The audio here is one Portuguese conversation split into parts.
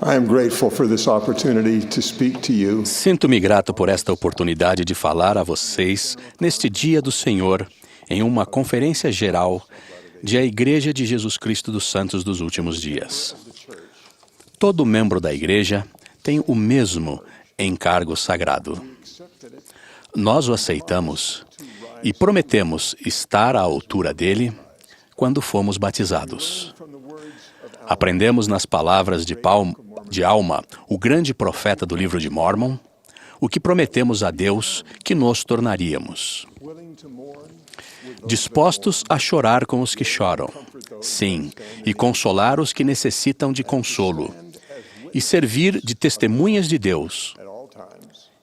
I am grateful for this opportunity to speak to you. Sinto-me grato por esta oportunidade de falar a vocês neste dia do Senhor em uma conferência geral de a Igreja de Jesus Cristo dos Santos dos Últimos Dias. Todo membro da Igreja tem o mesmo encargo sagrado. Nós o aceitamos e prometemos estar à altura dele quando fomos batizados. Aprendemos nas palavras de Alma, o grande profeta do livro de Mórmon, o que prometemos a Deus que nos tornaríamos. Dispostos a chorar com os que choram, sim, e consolar os que necessitam de consolo, e servir de testemunhas de Deus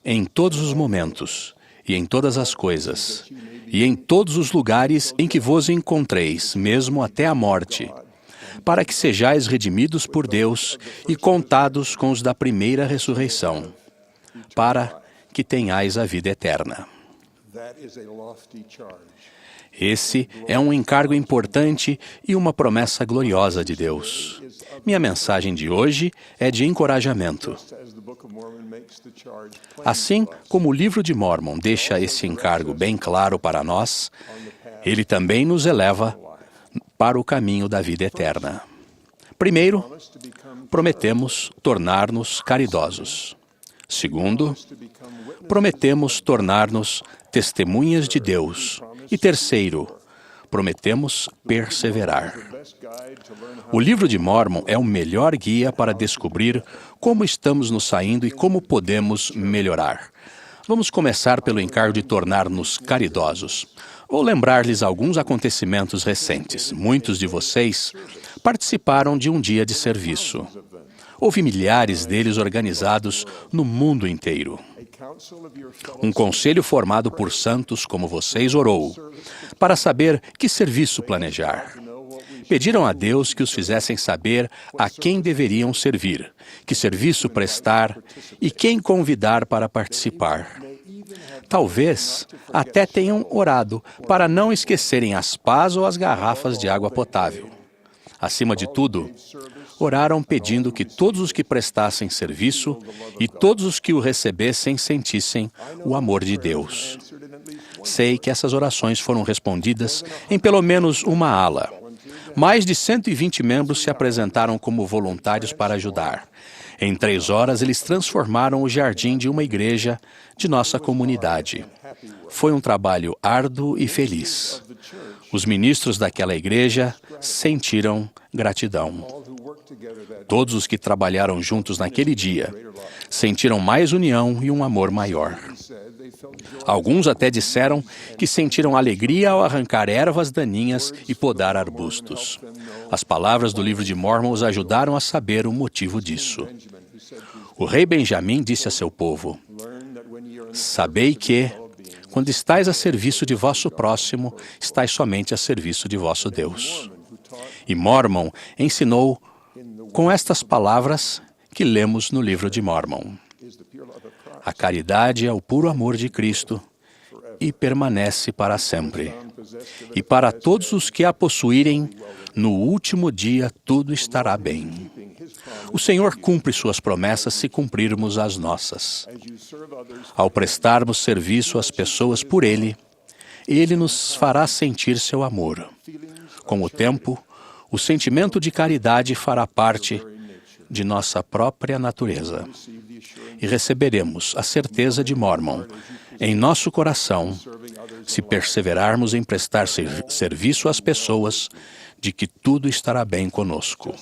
em todos os momentos, e em todas as coisas, e em todos os lugares em que vos encontreis, mesmo até a morte, para que sejais redimidos por Deus e contados com os da primeira ressurreição, para que tenhais a vida eterna. Esse é um encargo importante e uma promessa gloriosa de Deus. Minha mensagem de hoje é de encorajamento. Assim como o livro de Mórmon deixa esse encargo bem claro para nós, ele também nos eleva para o caminho da vida eterna. Primeiro, prometemos tornar-nos caridosos. Segundo, prometemos tornar-nos testemunhas de Deus. E terceiro, prometemos perseverar. O livro de Mórmon é o melhor guia para descobrir como estamos nos saindo e como podemos melhorar. Vamos começar pelo encargo de tornar-nos caridosos. Vou lembrar-lhes alguns acontecimentos recentes. Muitos de vocês participaram de um dia de serviço. Houve milhares deles organizados no mundo inteiro. Um conselho formado por santos como vocês orou, para saber que serviço planejar. Pediram a Deus que os fizessem saber a quem deveriam servir, que serviço prestar e quem convidar para participar. Talvez até tenham orado para não esquecerem as pás ou as garrafas de água potável. Acima de tudo, oraram pedindo que todos os que prestassem serviço e todos os que o recebessem sentissem o amor de Deus. Sei que essas orações foram respondidas em pelo menos uma ala. Mais de 120 membros se apresentaram como voluntários para ajudar. Em 3 horas, eles transformaram o jardim de uma igreja de nossa comunidade. Foi um trabalho árduo e feliz. Os ministros daquela igreja sentiram gratidão. Todos os que trabalharam juntos naquele dia sentiram mais união e um amor maior. Alguns até disseram que sentiram alegria ao arrancar ervas daninhas e podar arbustos. As palavras do livro de Mórmon os ajudaram a saber o motivo disso. O rei Benjamim disse a seu povo: "Sabei que, quando estais a serviço de vosso próximo, estais somente a serviço de vosso Deus." E Mórmon ensinou com estas palavras que lemos no livro de Mórmon: "A caridade é o puro amor de Cristo e permanece para sempre. E para todos os que a possuírem, no último dia tudo estará bem." O Senhor cumpre suas promessas se cumprirmos as nossas. Ao prestarmos serviço às pessoas por Ele, Ele nos fará sentir seu amor. Com o tempo, o sentimento de caridade fará parte de nossa própria natureza. E receberemos a certeza de Mórmon em nosso coração, se perseverarmos em prestar serviço às pessoas, de que tudo estará bem conosco.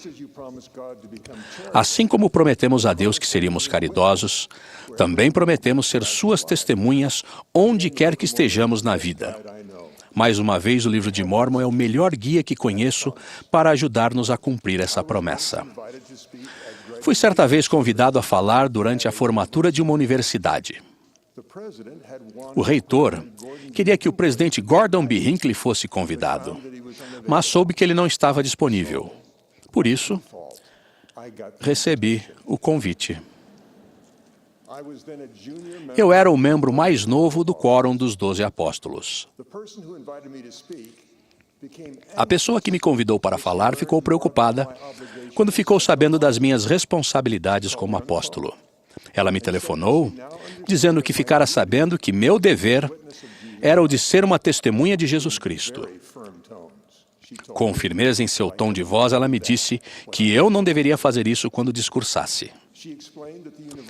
Assim como prometemos a Deus que seríamos caridosos, também prometemos ser suas testemunhas onde quer que estejamos na vida. Mais uma vez, o livro de Mórmon é o melhor guia que conheço para ajudar-nos a cumprir essa promessa. Fui certa vez convidado a falar durante a formatura de uma universidade. O reitor queria que o presidente Gordon B. Hinckley fosse convidado, mas soube que ele não estava disponível. Por isso, recebi o convite. Eu era o membro mais novo do quórum dos 12 apóstolos. A pessoa que me convidou para falar ficou preocupada quando ficou sabendo das minhas responsabilidades como apóstolo. Ela me telefonou, dizendo que ficara sabendo que meu dever era o de ser uma testemunha de Jesus Cristo. Com firmeza em seu tom de voz, ela me disse que eu não deveria fazer isso quando discursasse.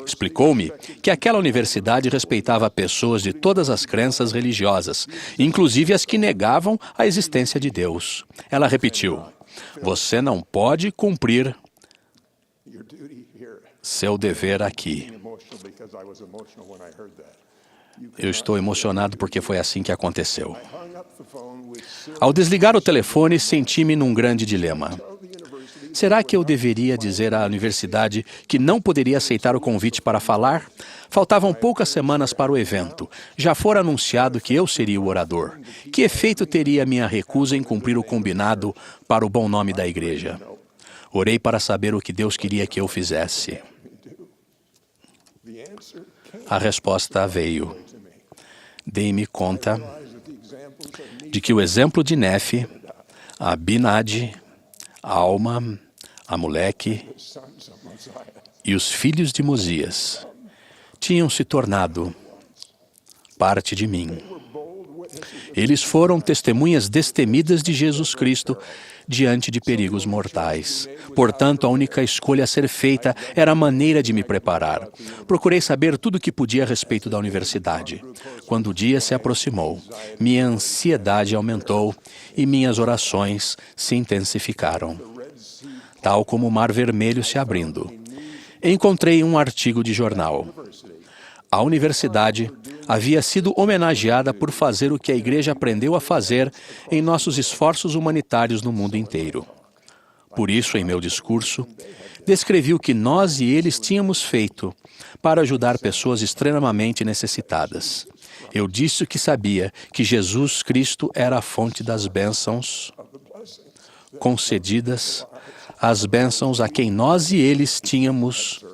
Explicou-me que aquela universidade respeitava pessoas de todas as crenças religiosas, inclusive as que negavam a existência de Deus. Ela repetiu: "Você não pode cumprir seu dever aqui." Eu estou emocionado porque foi assim que aconteceu. Ao desligar o telefone, senti-me num grande dilema. Será que eu deveria dizer à universidade que não poderia aceitar o convite para falar? Faltavam poucas semanas para o evento. Já fora anunciado que eu seria o orador. Que efeito teria minha recusa em cumprir o combinado para o bom nome da igreja? Orei para saber o que Deus queria que eu fizesse. A resposta veio. Dei-me conta de que o exemplo de Nefe, Abinadi, Alma, Amoleque e os filhos de Mosias tinham se tornado parte de mim. Eles foram testemunhas destemidas de Jesus Cristo diante de perigos mortais. Portanto, a única escolha a ser feita era a maneira de me preparar. Procurei saber tudo o que podia a respeito da universidade. Quando o dia se aproximou, minha ansiedade aumentou e minhas orações se intensificaram. Tal como o Mar Vermelho se abrindo, encontrei um artigo de jornal. A universidade havia sido homenageada por fazer o que a igreja aprendeu a fazer em nossos esforços humanitários no mundo inteiro. Por isso, em meu discurso, descrevi o que nós e eles tínhamos feito para ajudar pessoas extremamente necessitadas. Eu disse que sabia que Jesus Cristo era a fonte das bênçãos concedidas, as bênçãos a quem nós e eles tínhamos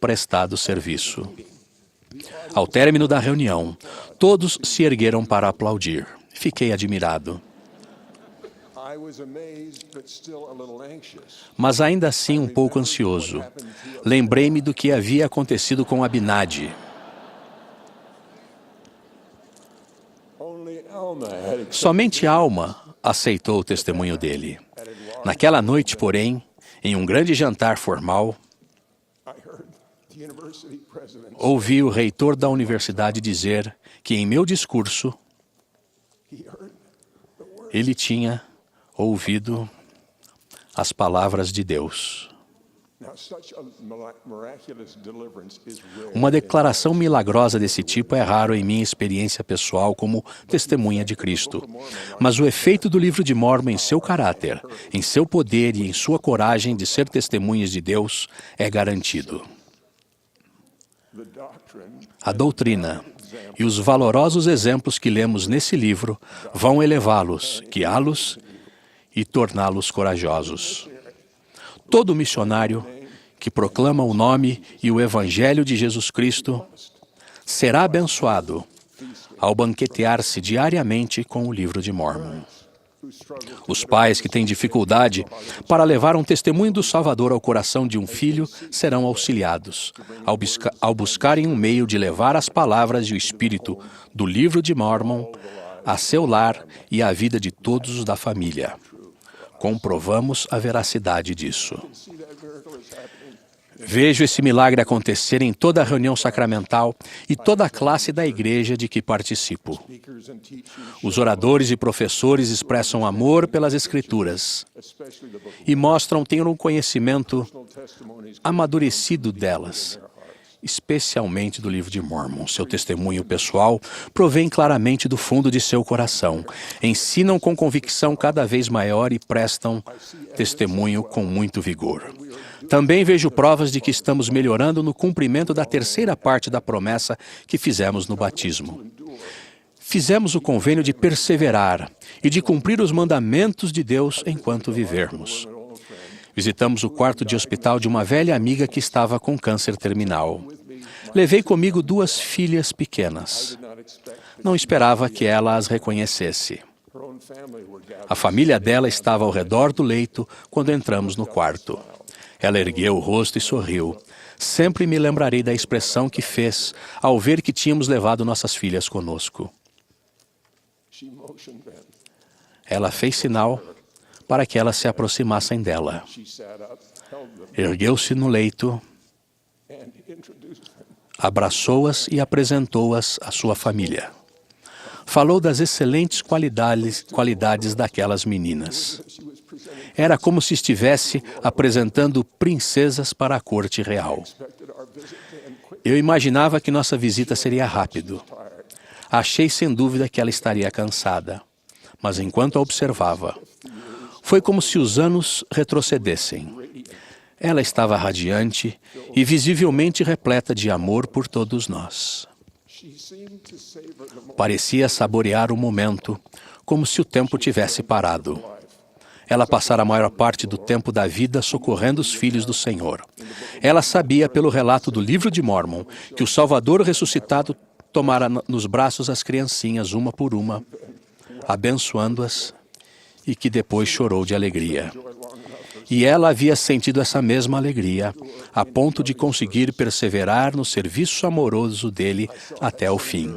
prestado serviço. Ao término da reunião, todos se ergueram para aplaudir. Fiquei admirado. Mas ainda assim um pouco ansioso. Lembrei-me do que havia acontecido com Abinadi. Somente Alma aceitou o testemunho dele. Naquela noite, porém, em um grande jantar formal, ouvi o reitor da universidade dizer que em meu discurso ele tinha ouvido as palavras de Deus. Uma declaração milagrosa desse tipo é raro em minha experiência pessoal como testemunha de Cristo. Mas o efeito do livro de Mórmon em seu caráter, em seu poder e em sua coragem de ser testemunhas de Deus é garantido. A doutrina e os valorosos exemplos que lemos nesse livro vão elevá-los, guiá-los e torná-los corajosos. Todo missionário que proclama o nome e o Evangelho de Jesus Cristo será abençoado ao banquetear-se diariamente com o livro de Mórmon. Os pais que têm dificuldade para levar um testemunho do Salvador ao coração de um filho serão auxiliados ao buscarem um meio de levar as palavras e o espírito do livro de Mórmon a seu lar e à vida de todos os da família. Comprovamos a veracidade disso. Vejo esse milagre acontecer em toda a reunião sacramental e toda a classe da igreja de que participo. Os oradores e professores expressam amor pelas Escrituras e mostram ter um conhecimento amadurecido delas, especialmente do livro de Mórmon. Seu testemunho pessoal provém claramente do fundo de seu coração. Ensinam com convicção cada vez maior e prestam testemunho com muito vigor. Também vejo provas de que estamos melhorando no cumprimento da terceira parte da promessa que fizemos no batismo. Fizemos o convênio de perseverar e de cumprir os mandamentos de Deus enquanto vivermos. Visitamos o quarto de hospital de uma velha amiga que estava com câncer terminal. Levei comigo 2 filhas pequenas. Não esperava que ela as reconhecesse. A família dela estava ao redor do leito quando entramos no quarto. Ela ergueu o rosto e sorriu. Sempre me lembrarei da expressão que fez ao ver que tínhamos levado nossas filhas conosco. Ela fez sinal para que elas se aproximassem dela. Ergueu-se no leito, abraçou-as e apresentou-as à sua família. Falou das excelentes qualidades daquelas meninas. Era como se estivesse apresentando princesas para a corte real. Eu imaginava que nossa visita seria rápido. Achei sem dúvida que ela estaria cansada, mas enquanto a observava, foi como se os anos retrocedessem. Ela estava radiante e visivelmente repleta de amor por todos nós. Parecia saborear o momento, como se o tempo tivesse parado. Ela passara a maior parte do tempo da vida socorrendo os filhos do Senhor. Ela sabia, pelo relato do livro de Mórmon, que o Salvador ressuscitado tomara nos braços as criancinhas uma por uma, abençoando-as, e que depois chorou de alegria. E ela havia sentido essa mesma alegria, a ponto de conseguir perseverar no serviço amoroso dele até o fim.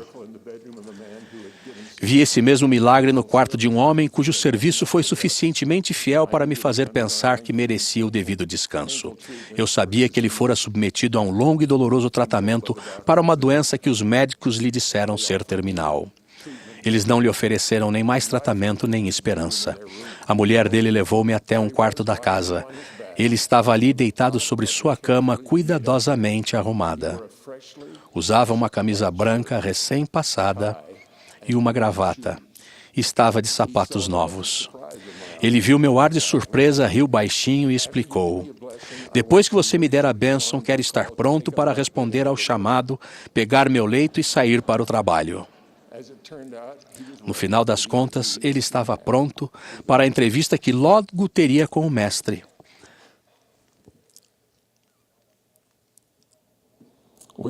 Vi esse mesmo milagre no quarto de um homem cujo serviço foi suficientemente fiel para me fazer pensar que merecia o devido descanso. Eu sabia que ele fora submetido a um longo e doloroso tratamento para uma doença que os médicos lhe disseram ser terminal. Eles não lhe ofereceram nem mais tratamento nem esperança. A mulher dele levou-me até um quarto da casa. Ele estava ali deitado sobre sua cama cuidadosamente arrumada. Usava uma camisa branca recém-passada e uma gravata. Estava de sapatos novos. Ele viu meu ar de surpresa, riu baixinho e explicou: "Depois que você me der a bênção, quero estar pronto para responder ao chamado, pegar meu leito e sair para o trabalho." No final das contas, ele estava pronto para a entrevista que logo teria com o mestre. Com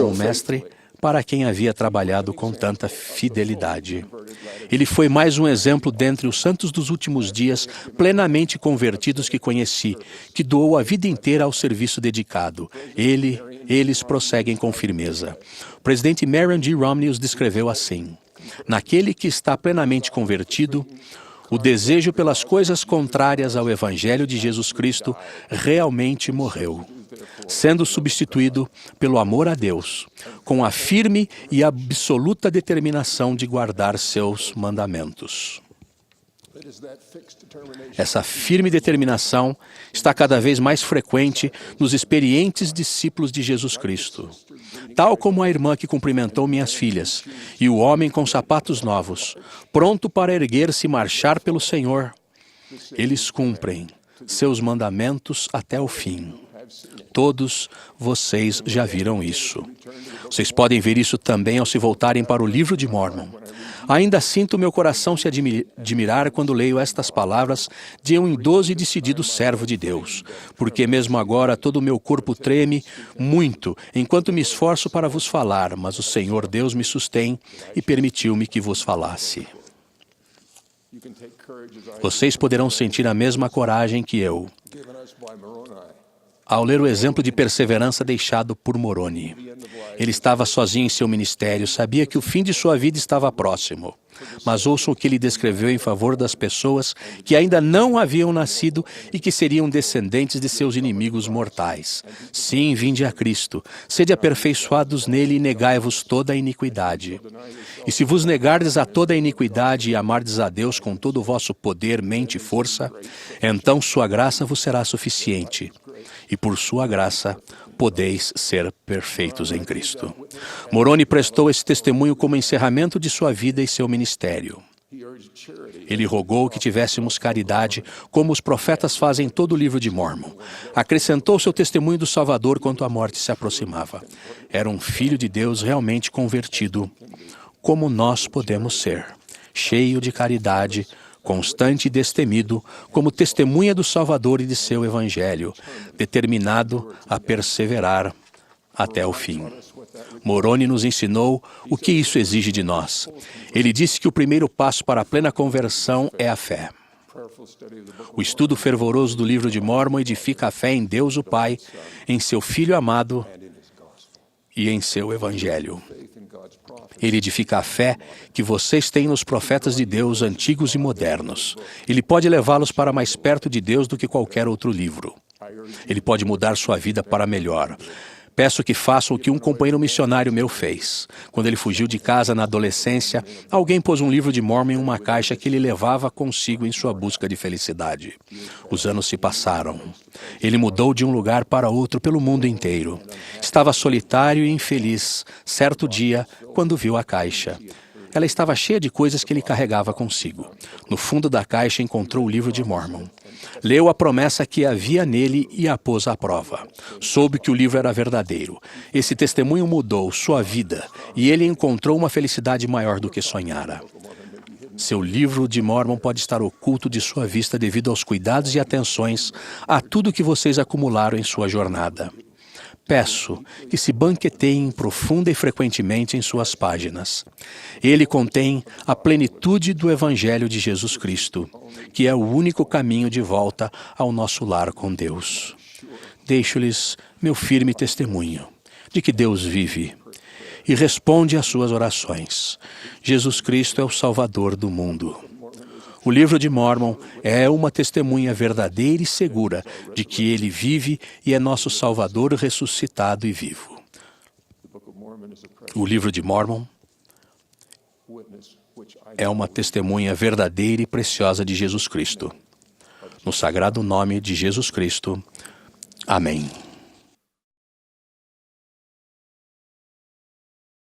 o mestre para quem havia trabalhado com tanta fidelidade. Ele foi mais um exemplo dentre os santos dos últimos dias, plenamente convertidos que conheci, que doou a vida inteira ao serviço dedicado. Eles prosseguem com firmeza. O presidente Marion G. Romney os descreveu assim: naquele que está plenamente convertido, o desejo pelas coisas contrárias ao Evangelho de Jesus Cristo realmente morreu, sendo substituído pelo amor a Deus, com a firme e absoluta determinação de guardar seus mandamentos. Essa firme determinação está cada vez mais frequente nos experientes discípulos de Jesus Cristo. Tal como a irmã que cumprimentou minhas filhas, e o homem com sapatos novos, pronto para erguer-se e marchar pelo Senhor, eles cumprem seus mandamentos até o fim. Todos vocês já viram isso. Vocês podem ver isso também ao se voltarem para o livro de Mórmon. Ainda sinto meu coração se admirar quando leio estas palavras de um idoso e decidido servo de Deus, porque mesmo agora todo o meu corpo treme muito enquanto me esforço para vos falar, mas o Senhor Deus me sustém e permitiu-me que vos falasse. Vocês poderão sentir a mesma coragem que eu ao ler o exemplo de perseverança deixado por Moroni. Ele estava sozinho em seu ministério, sabia que o fim de sua vida estava próximo. Mas ouçam o que ele descreveu em favor das pessoas que ainda não haviam nascido e que seriam descendentes de seus inimigos mortais. Sim, vinde a Cristo, sede aperfeiçoados nele e negai-vos toda a iniquidade. E se vos negardes a toda a iniquidade e amardes a Deus com todo o vosso poder, mente e força, então sua graça vos será suficiente. E por sua graça podeis ser perfeitos em Cristo. Moroni prestou esse testemunho como encerramento de sua vida e seu ministério. Ele rogou que tivéssemos caridade, como os profetas fazem em todo o livro de Mórmon. Acrescentou seu testemunho do Salvador quanto a morte se aproximava. Era um filho de Deus realmente convertido, como nós podemos ser, cheio de caridade, constante e destemido, como testemunha do Salvador e de seu Evangelho, determinado a perseverar até o fim. Moroni nos ensinou o que isso exige de nós. Ele disse que o primeiro passo para a plena conversão é a fé. O estudo fervoroso do livro de Mórmon edifica a fé em Deus o Pai, em seu Filho amado e em seu Evangelho. Ele edifica a fé que vocês têm nos profetas de Deus antigos e modernos. Ele pode levá-los para mais perto de Deus do que qualquer outro livro. Ele pode mudar sua vida para melhor. Peço que façam o que um companheiro missionário meu fez. Quando ele fugiu de casa na adolescência, alguém pôs um livro de Mórmon em uma caixa que ele levava consigo em sua busca de felicidade. Os anos se passaram. Ele mudou de um lugar para outro pelo mundo inteiro. Estava solitário e infeliz, certo dia, quando viu a caixa. Ela estava cheia de coisas que ele carregava consigo. No fundo da caixa encontrou o livro de Mórmon. Leu a promessa que havia nele e a pôs à prova. Soube que o livro era verdadeiro. Esse testemunho mudou sua vida e ele encontrou uma felicidade maior do que sonhara. Seu livro de Mórmon pode estar oculto de sua vista devido aos cuidados e atenções a tudo que vocês acumularam em sua jornada. Peço que se banqueteiem profunda e frequentemente em suas páginas. Ele contém a plenitude do Evangelho de Jesus Cristo, que é o único caminho de volta ao nosso lar com Deus. Deixo-lhes meu firme testemunho de que Deus vive e responde às suas orações. Jesus Cristo é o Salvador do mundo. O livro de Mórmon é uma testemunha verdadeira e segura de que ele vive e é nosso Salvador ressuscitado e vivo. O livro de Mórmon é uma testemunha verdadeira e preciosa de Jesus Cristo. No sagrado nome de Jesus Cristo. Amém.